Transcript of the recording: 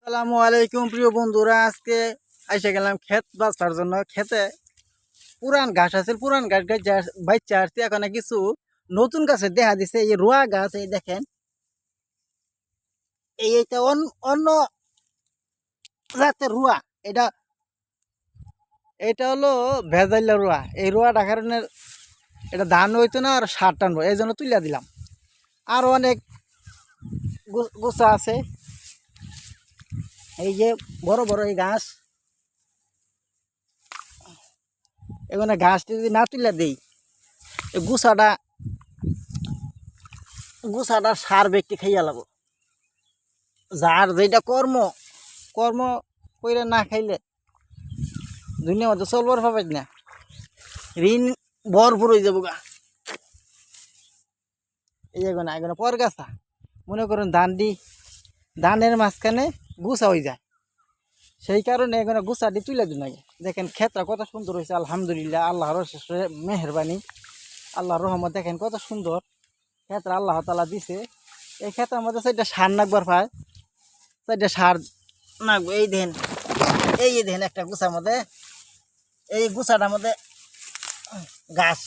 আসসালামু আলাইকুম প্রিয় বন্ধুরা, আজকে এসে গেলাম ক্ষেত বাঁচার জন্য। ক্ষেতে পুরান ঘাস আছে, পুরান ঘাস গাছ বাইচা আসছে। এখন কিছু নতুন গাছে দেখা দিছে, এই রোয়া গাছ। এই দেখেন, এইটা অন্য জাতের রোয়া। এটা এটা হলো ভেজাইলা রোয়া। এই রোয়াটা কারণে এটা ধান হইতো না, আর সার টানবো, এই জন্য তুলে দিলাম। আরো অনেক গোছা আছে। এই যে বড় বড় এই ঘাস, এখানে ঘাসটি যদি না তুলে দিই, এই গুছাটা সার ব্যক্তি খাইয়া লাগো। যার যেটা কর্ম কর্ম কইরা না খাইলে দুনিয়ার মধ্যে চলবার পাবেন না, ঋণ ভরপুর হয়ে যাবো গা। এই এগুলো পর গাছা, মনে করুন ধানের মাঝখানে গুছা হয়ে যায়। সেই কারণে এখানে গুছাটি তুলে দিন আগে। দেখেন ক্ষেতটা কত সুন্দর হয়েছে, আলহামদুলিল্লাহ, আল্লাহর মেহরবানি, আল্লাহর রহমত। দেখেন কত সুন্দর ক্ষেত্রে আল্লাহ তালা দিছে। এই ক্ষেত্রের মধ্যে চারটা সার নাকবার পায়, চারটা সার নাকবো। এই দেন একটা গুছার মধ্যে, এই গুছাটার মধ্যে ঘাস